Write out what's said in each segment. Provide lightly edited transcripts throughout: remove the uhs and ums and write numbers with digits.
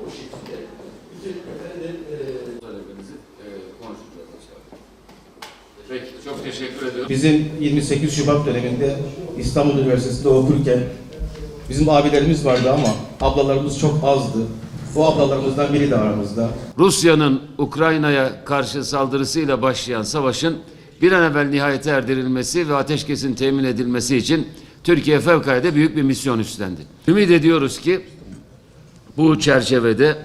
o şekilde bütün talebinizi konuşacağız inşallah. Peki, çok teşekkür ediyorum. Bizim 28 Şubat döneminde İstanbul Üniversitesi'nde okurken bizim abilerimiz vardı ama ablalarımız çok azdı. O ablalarımızdan biri de aramızda. Rusya'nın Ukrayna'ya karşı saldırısıyla başlayan savaşın bir an evvel nihayete erdirilmesi ve ateşkesin temin edilmesi için Türkiye fevkalade büyük bir misyon üstlendi. Ümit ediyoruz ki bu çerçevede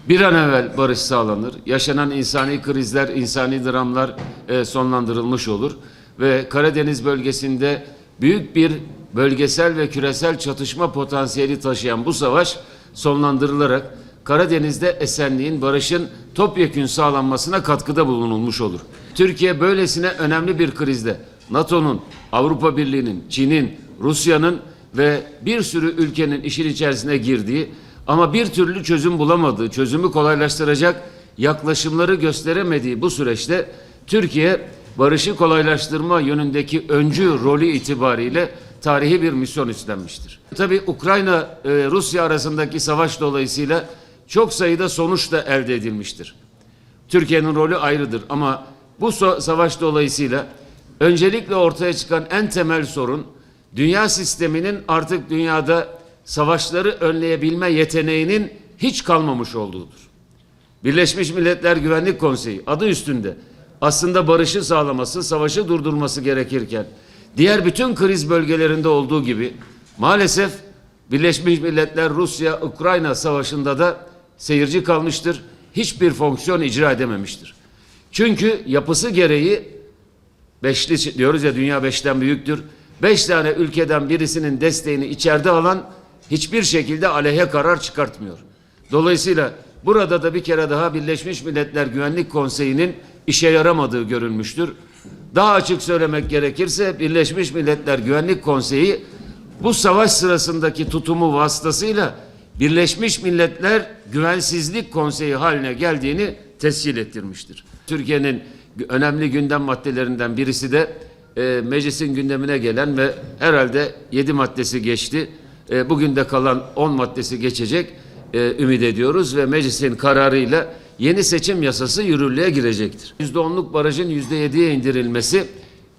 bir an evvel barış sağlanır, yaşanan insani krizler, insani dramlar sonlandırılmış olur ve Karadeniz bölgesinde büyük bir bölgesel ve küresel çatışma potansiyeli taşıyan bu savaş sonlandırılarak Karadeniz'de esenliğin, barışın topyekün sağlanmasına katkıda bulunulmuş olur. Türkiye böylesine önemli bir krizde NATO'nun, Avrupa Birliği'nin, Çin'in, Rusya'nın ve bir sürü ülkenin işin içerisine girdiği ama bir türlü çözüm bulamadığı, çözümü kolaylaştıracak yaklaşımları gösteremediği bu süreçte Türkiye barışı kolaylaştırma yönündeki öncü rolü itibariyle tarihi bir misyon üstlenmiştir. Tabii Ukrayna-Rusya arasındaki savaş dolayısıyla çok sayıda sonuç da elde edilmiştir. Türkiye'nin rolü ayrıdır ama bu savaş dolayısıyla öncelikle ortaya çıkan en temel sorun dünya sisteminin artık dünyada savaşları önleyebilme yeteneğinin hiç kalmamış olduğudur. Birleşmiş Milletler Güvenlik Konseyi adı üstünde aslında barışı sağlaması, savaşı durdurması gerekirken diğer bütün kriz bölgelerinde olduğu gibi maalesef Birleşmiş Milletler Rusya-Ukrayna savaşında da seyirci kalmıştır. Hiçbir fonksiyon icra edememiştir. Çünkü yapısı gereği beşli diyoruz ya, dünya beşten büyüktür. 5 tane ülkeden birisinin desteğini içeride alan hiçbir şekilde aleyhe karar çıkartmıyor. Dolayısıyla burada da bir kere daha Birleşmiş Milletler Güvenlik Konseyi'nin işe yaramadığı görülmüştür. Daha açık söylemek gerekirse Birleşmiş Milletler Güvenlik Konseyi bu savaş sırasındaki tutumu vasıtasıyla Birleşmiş Milletler Güvensizlik Konseyi haline geldiğini tescil ettirmiştir. Türkiye'nin önemli gündem maddelerinden birisi de meclisin gündemine gelen ve herhalde 7 maddesi geçti. Bugün de kalan 10 maddesi geçecek ümit ediyoruz ve meclisin kararıyla yeni seçim yasası yürürlüğe girecektir. %10'luk barajın %7'ye indirilmesi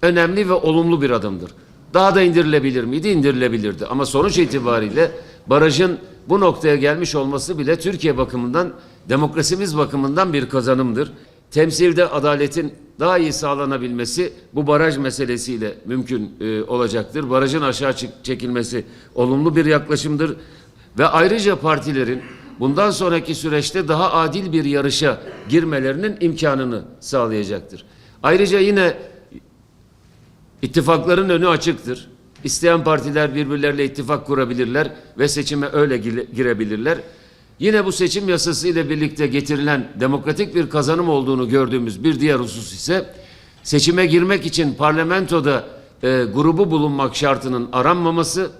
önemli ve olumlu bir adımdır. Daha da indirilebilir miydi? İndirilebilirdi. Ama sonuç itibariyle barajın bu noktaya gelmiş olması bile Türkiye bakımından, demokrasimiz bakımından bir kazanımdır. Temsilde adaletin daha iyi sağlanabilmesi bu baraj meselesiyle mümkün olacaktır. Barajın aşağı çekilmesi olumlu bir yaklaşımdır. Ve ayrıca partilerin bundan sonraki süreçte daha adil bir yarışa girmelerinin imkanını sağlayacaktır. Ayrıca yine ittifakların önü açıktır. İsteyen partiler birbirleriyle ittifak kurabilirler ve seçime öyle girebilirler. Yine bu seçim yasası ile birlikte getirilen demokratik bir kazanım olduğunu gördüğümüz bir diğer husus ise seçime girmek için parlamentoda grubu bulunmak şartının aranmaması,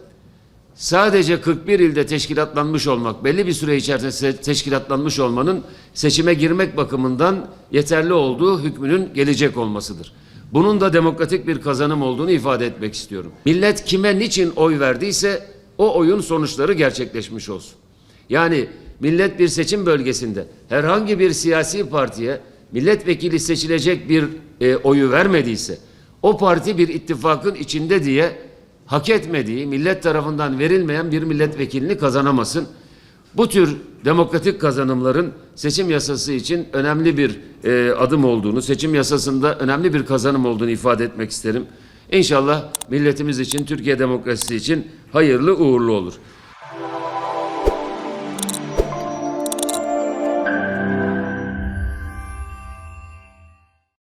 sadece 41 ilde teşkilatlanmış olmak, belli bir süre içerisinde teşkilatlanmış olmanın seçime girmek bakımından yeterli olduğu hükmünün gelecek olmasıdır. Bunun da demokratik bir kazanım olduğunu ifade etmek istiyorum. Millet kime niçin oy verdiyse o oyun sonuçları gerçekleşmiş olsun. Yani millet bir seçim bölgesinde herhangi bir siyasi partiye milletvekili seçilecek bir oyu vermediyse, o parti bir ittifakın içinde diye hak etmediği, millet tarafından verilmeyen bir milletvekilini kazanamasın. Bu tür demokratik kazanımların seçim yasası için önemli bir adım olduğunu, seçim yasasında önemli bir kazanım olduğunu ifade etmek isterim. İnşallah milletimiz için, Türkiye demokrasisi için hayırlı uğurlu olur.